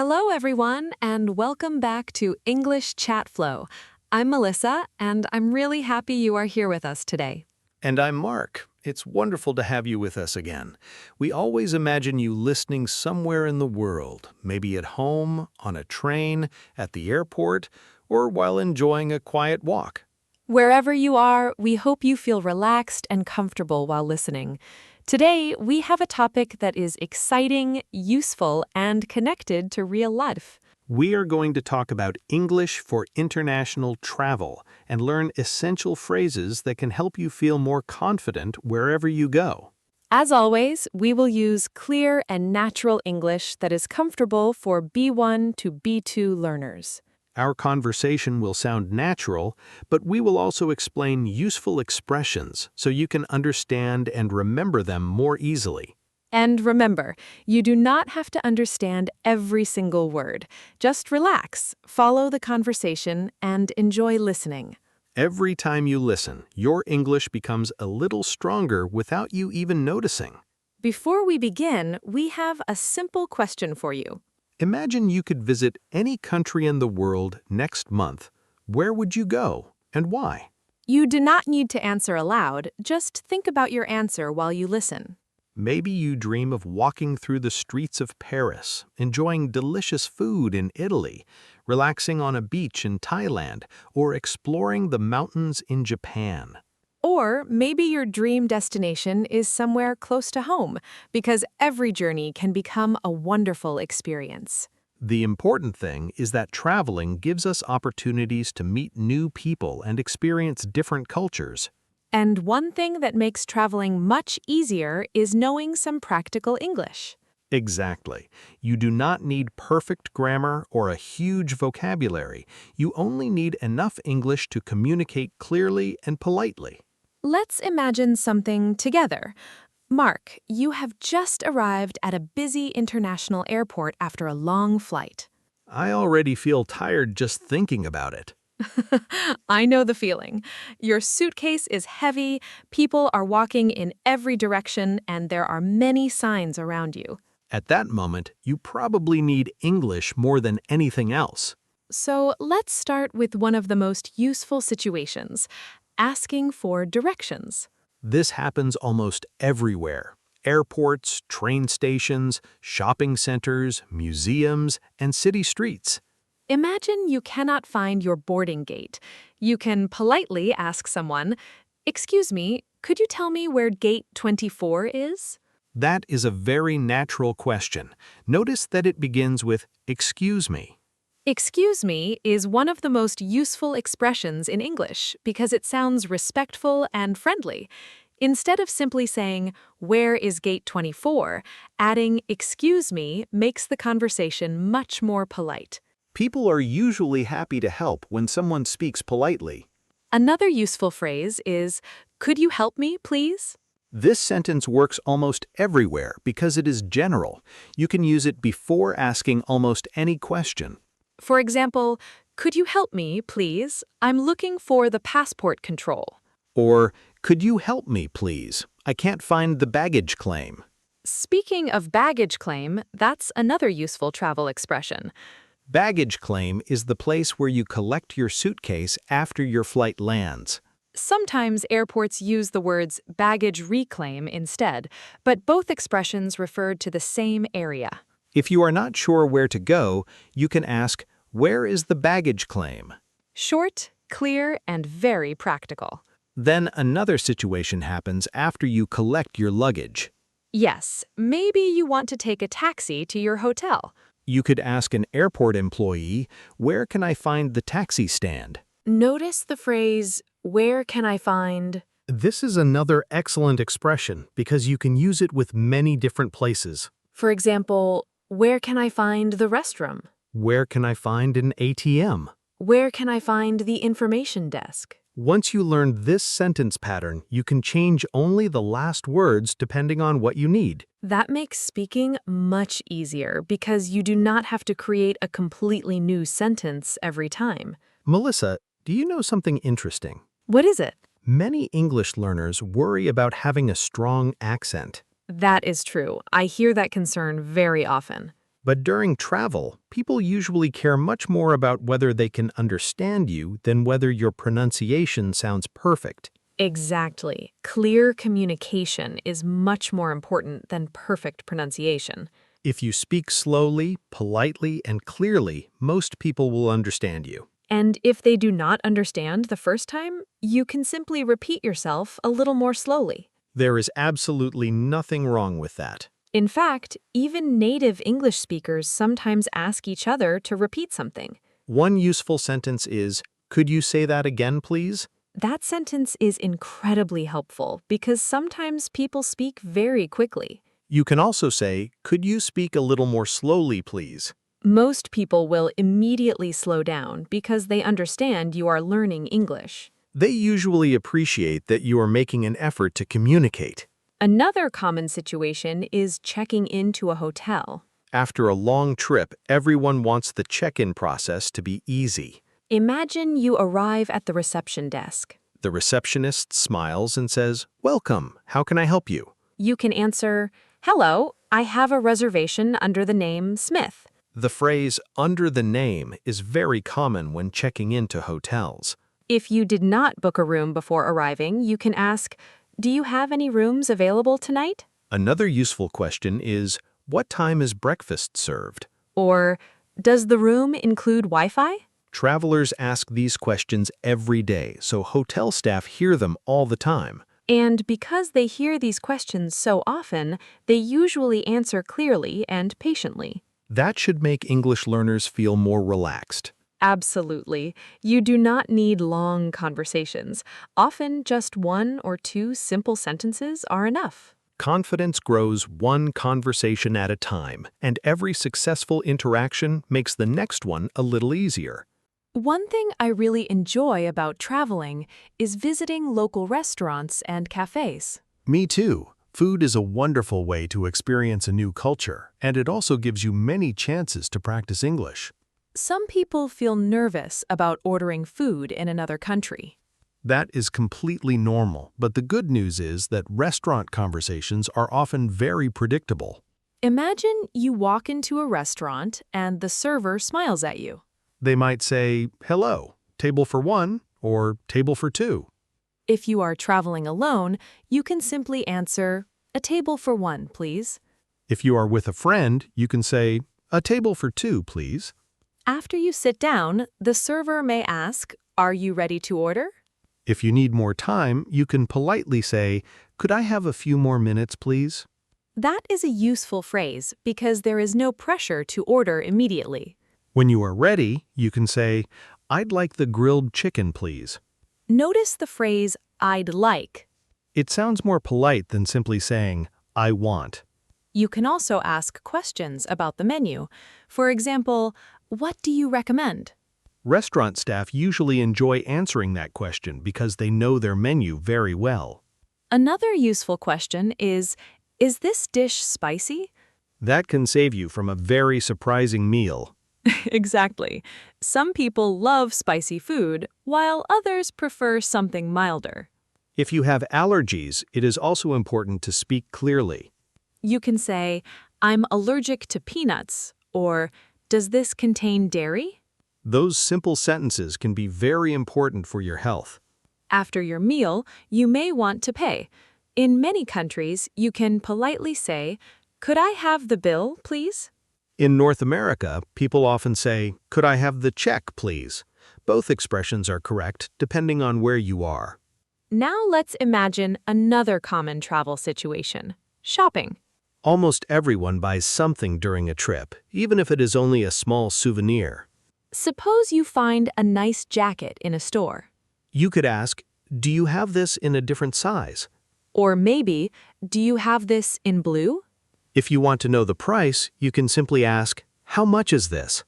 Hello, everyone, and welcome back to English Chat Flow. I'm Melissa, and I'm really happy you are here with us today. And I'm Mark. It's wonderful to have you with us again. We always imagine you listening somewhere in the world, maybe at home, on a train, at the airport, or while enjoying a quiet walk. Wherever you are, we hope you feel relaxed and comfortable while listening. Today, we have a topic that is exciting, useful, and connected to real life. We are going to talk about English for international travel and learn essential phrases that can help you feel more confident wherever you go. As always, we will use clear and natural English that is comfortable for B1 to B2 learners. Our conversation will sound natural, but we will also explain useful expressions so you can understand and remember them more easily. And remember, you do not have to understand every single word. Just relax, follow the conversation, and enjoy listening. Every time you listen, your English becomes a little stronger without you even noticing. Before we begin, we have a simple question for you. Imagine you could visit any country in the world next month. Where would you go and why? You do not need to answer aloud, just think about your answer while you listen. Maybe you dream of walking through the streets of Paris, enjoying delicious food in Italy, relaxing on a beach in Thailand, or exploring the mountains in Japan. Or maybe your dream destination is somewhere close to home, because every journey can become a wonderful experience. The important thing is that traveling gives us opportunities to meet new people and experience different cultures. And one thing that makes traveling much easier is knowing some practical English. Exactly. You do not need perfect grammar or a huge vocabulary. You only need enough English to communicate clearly and politely. Let's imagine something together. Mark, you have just arrived at a busy international airport after a long flight. I already feel tired just thinking about it. I know the feeling. Your suitcase is heavy, people are walking in every direction, and there are many signs around you. At that moment, you probably need English more than anything else. So let's start with one of the most useful situations, asking for directions. This happens almost everywhere. Airports, train stations, shopping centers, museums, and city streets. Imagine you cannot find your boarding gate. You can politely ask someone, "Excuse me, could you tell me where gate 24 is?" That is a very natural question. Notice that it begins with "excuse me." Excuse me is one of the most useful expressions in English because it sounds respectful and friendly. Instead of simply saying, "Where is gate 24?" adding "excuse me" makes the conversation much more polite. People are usually happy to help when someone speaks politely. Another useful phrase is, "Could you help me, please?" This sentence works almost everywhere because it is general. You can use it before asking almost any question. For example, "Could you help me, please? I'm looking for the passport control." Or, "Could you help me, please? I can't find the baggage claim." Speaking of baggage claim, that's another useful travel expression. Baggage claim is the place where you collect your suitcase after your flight lands. Sometimes airports use the words baggage reclaim instead, but both expressions refer to the same area. If you are not sure where to go, you can ask, "Where is the baggage claim?" Short, clear, and very practical. Then another situation happens after you collect your luggage. Yes, maybe you want to take a taxi to your hotel. You could ask an airport employee, "Where can I find the taxi stand?" Notice the phrase, "Where can I find?" This is another excellent expression because you can use it with many different places. For example, "Where can I find the restroom?" Where can I find an ATM? "Where can I find the information desk?" Once you learn this sentence pattern, you can change only the last words depending on what you need. That makes speaking much easier because you do not have to create a completely new sentence every time. Melissa, do you know something interesting? What is it? Many English learners worry about having a strong accent. That is true. I hear that concern very often. But during travel, people usually care much more about whether they can understand you than whether your pronunciation sounds perfect. Exactly. Clear communication is much more important than perfect pronunciation. If you speak slowly, politely, and clearly, most people will understand you. And if they do not understand the first time, you can simply repeat yourself a little more slowly. There is absolutely nothing wrong with that. In fact, even native English speakers sometimes ask each other to repeat something. One useful sentence is, "Could you say that again, please?" That sentence is incredibly helpful because sometimes people speak very quickly. You can also say, "Could you speak a little more slowly, please?" Most people will immediately slow down because they understand you are learning English. They usually appreciate that you are making an effort to communicate. Another common situation is checking into a hotel. After a long trip, everyone wants the check-in process to be easy. Imagine you arrive at the reception desk. The receptionist smiles and says, "Welcome, how can I help you?" You can answer, "Hello, I have a reservation under the name Smith." The phrase "under the name" is very common when checking into hotels. If you did not book a room before arriving, you can ask, "Do you have any rooms available tonight?" Another useful question is, "What time is breakfast served?" Or, "Does the room include Wi-Fi?" Travelers ask these questions every day, so hotel staff hear them all the time. And because they hear these questions so often, they usually answer clearly and patiently. That should make English learners feel more relaxed. Absolutely. You do not need long conversations. Often just one or two simple sentences are enough. Confidence grows one conversation at a time, and every successful interaction makes the next one a little easier. One thing I really enjoy about traveling is visiting local restaurants and cafes. Me too. Food is a wonderful way to experience a new culture, and it also gives you many chances to practice English. Some people feel nervous about ordering food in another country. That is completely normal, but the good news is that restaurant conversations are often very predictable. Imagine you walk into a restaurant and the server smiles at you. They might say, "Hello, table for one," or "table for two." If you are traveling alone, you can simply answer, "A table for one, please." If you are with a friend, you can say, "A table for two, please." After you sit down, the server may ask, "Are you ready to order?" If you need more time, you can politely say, "Could I have a few more minutes, please?" That is a useful phrase because there is no pressure to order immediately. When you are ready, you can say, "I'd like the grilled chicken, please." Notice the phrase, "I'd like." It sounds more polite than simply saying, "I want." You can also ask questions about the menu. For example, "What do you recommend?" Restaurant staff usually enjoy answering that question because they know their menu very well. Another useful question is this dish spicy? That can save you from a very surprising meal. Exactly. Some people love spicy food, while others prefer something milder. If you have allergies, it is also important to speak clearly. You can say, "I'm allergic to peanuts," or "Does this contain dairy?" Those simple sentences can be very important for your health. After your meal, you may want to pay. In many countries, you can politely say, "Could I have the bill, please?" In North America, people often say, "Could I have the check, please?" Both expressions are correct, depending on where you are. Now let's imagine another common travel situation: shopping. Almost everyone buys something during a trip, even if it is only a small souvenir. Suppose you find a nice jacket in a store. You could ask, "Do you have this in a different size?" Or maybe, "Do you have this in blue?" If you want to know the price, you can simply ask, "How much is this?"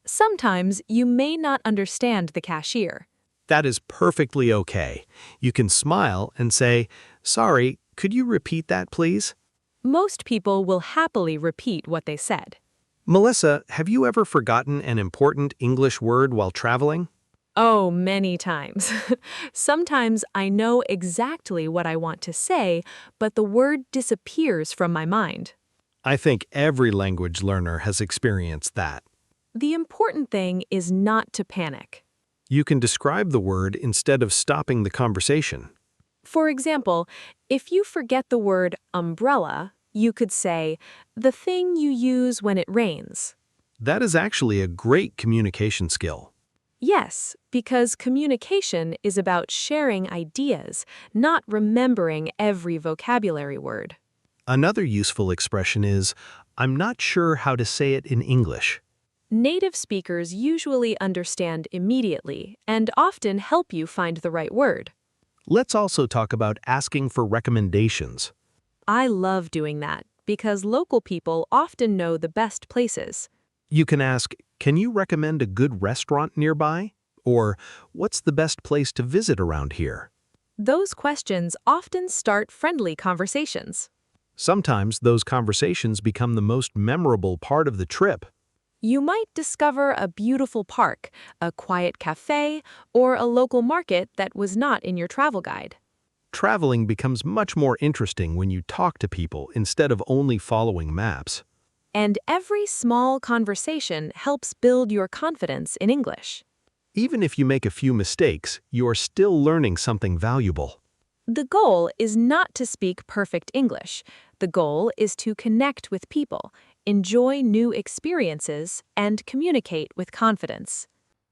Sometimes you may not understand the cashier. That is perfectly okay. You can smile and say, "Sorry, could you repeat that, please?" Most people will happily repeat what they said. Melissa, have you ever forgotten an important English word while traveling? Oh, many times. Sometimes I know exactly what I want to say, but the word disappears from my mind. I think every language learner has experienced that. The important thing is not to panic. You can describe the word instead of stopping the conversation. For example, if you forget the word umbrella, you could say, the thing you use when it rains. That is actually a great communication skill. Yes, because communication is about sharing ideas, not remembering every vocabulary word. Another useful expression is, I'm not sure how to say it in English. Native speakers usually understand immediately and often help you find the right word. Let's also talk about asking for recommendations. I love doing that because local people often know the best places. You can ask, can you recommend a good restaurant nearby? Or, what's the best place to visit around here? Those questions often start friendly conversations. Sometimes those conversations become the most memorable part of the trip. You might discover a beautiful park, a quiet cafe, or a local market that was not in your travel guide. Traveling becomes much more interesting when you talk to people instead of only following maps. And every small conversation helps build your confidence in English. Even if you make a few mistakes, you are still learning something valuable. The goal is not to speak perfect English. The goal is to connect with people, enjoy new experiences, and communicate with confidence.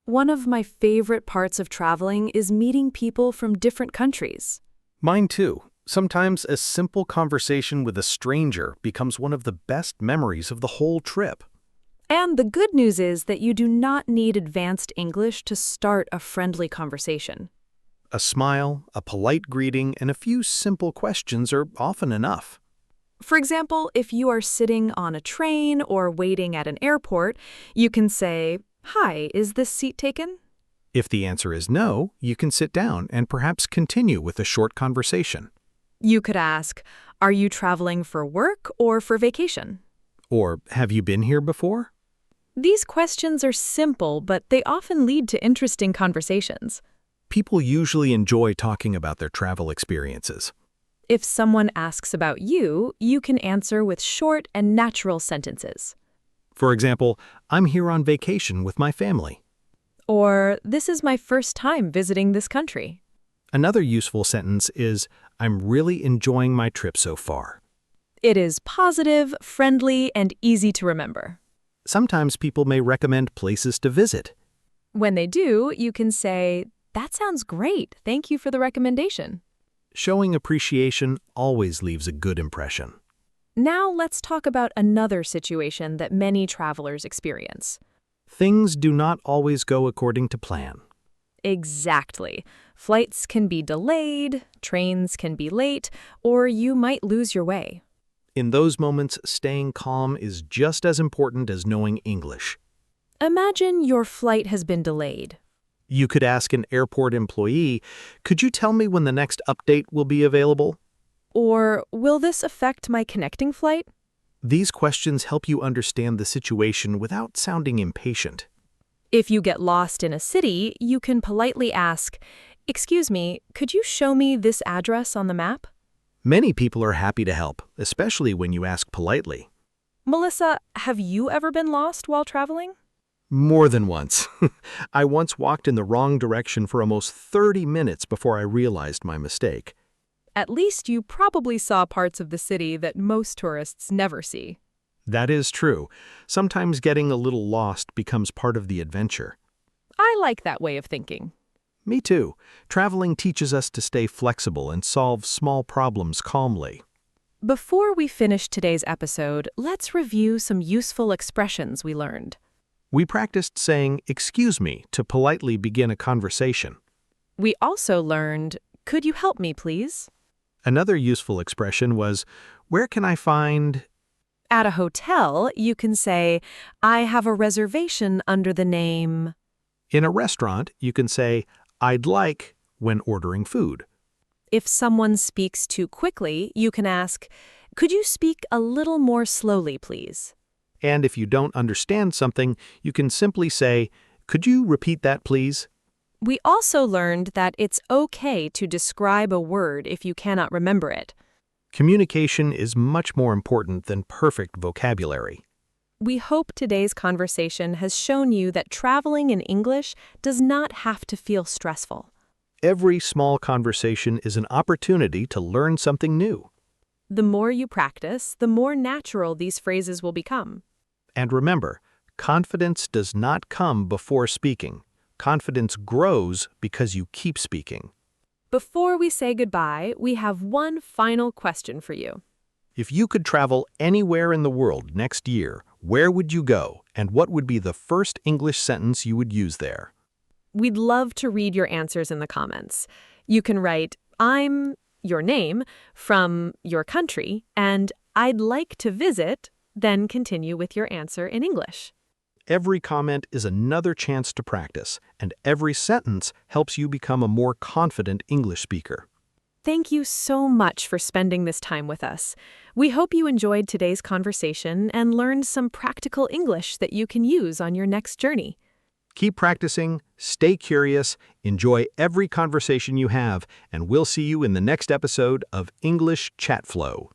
One of my favorite parts of traveling is meeting people from different countries. Mine too. Sometimes a simple conversation with a stranger becomes one of the best memories of the whole trip. And the good news is that you do not need advanced English to start a friendly conversation. A smile, a polite greeting, and a few simple questions are often enough. For example, if you are sitting on a train or waiting at an airport, you can say, "Hi, is this seat taken?" If the answer is no, you can sit down and perhaps continue with a short conversation. You could ask, "Are you traveling for work or for vacation?" Or, have you been here before? These questions are simple, but they often lead to interesting conversations. People usually enjoy talking about their travel experiences. If someone asks about you, you can answer with short and natural sentences. For example, I'm here on vacation with my family. Or, "This is my first time visiting this country." Another useful sentence is, I'm really enjoying my trip so far. It is positive, friendly, and easy to remember. Sometimes people may recommend places to visit. When they do, you can say, "That sounds great. Thank you for the recommendation." Showing appreciation always leaves a good impression. Now let's talk about another situation that many travelers experience. Things do not always go according to plan. Exactly. Flights can be delayed, trains can be late, or you might lose your way. In those moments, staying calm is just as important as knowing English. Imagine your flight has been delayed. You could ask an airport employee, could you tell me when the next update will be available? Or, "Will this affect my connecting flight?" These questions help you understand the situation without sounding impatient. If you get lost in a city, you can politely ask, "Excuse me, could you show me this address on the map?" Many people are happy to help, especially when you ask politely. Melissa, have you ever been lost while traveling? More than once. I once walked in the wrong direction for almost 30 minutes before I realized my mistake. At least you probably saw parts of the city that most tourists never see. That is true. Sometimes getting a little lost becomes part of the adventure. I like that way of thinking. Me too. Traveling teaches us to stay flexible and solve small problems calmly. Before we finish today's episode, let's review some useful expressions we learned. We practiced saying, excuse me, to politely begin a conversation. We also learned, "Could you help me, please?" Another useful expression was, where can I find... At a hotel, you can say, "I have a reservation under the name." In a restaurant, you can say, I'd like, when ordering food. If someone speaks too quickly, you can ask, "Could you speak a little more slowly, please?" And if you don't understand something, you can simply say, could you repeat that, please? We also learned that it's okay to describe a word if you cannot remember it. Communication is much more important than perfect vocabulary. We hope today's conversation has shown you that traveling in English does not have to feel stressful. Every small conversation is an opportunity to learn something new. The more you practice, the more natural these phrases will become. And remember, confidence does not come before speaking. Confidence grows because you keep speaking. Before we say goodbye, we have one final question for you. If you could travel anywhere in the world next year, where would you go, and what would be the first English sentence you would use there? We'd love to read your answers in the comments. You can write, I'm your name from your country, and I'd like to visit, then continue with your answer in English. Every comment is another chance to practice, and every sentence helps you become a more confident English speaker. Thank you so much for spending this time with us. We hope you enjoyed today's conversation and learned some practical English that you can use on your next journey. Keep practicing, stay curious, enjoy every conversation you have, and we'll see you in the next episode of English Chat Flow.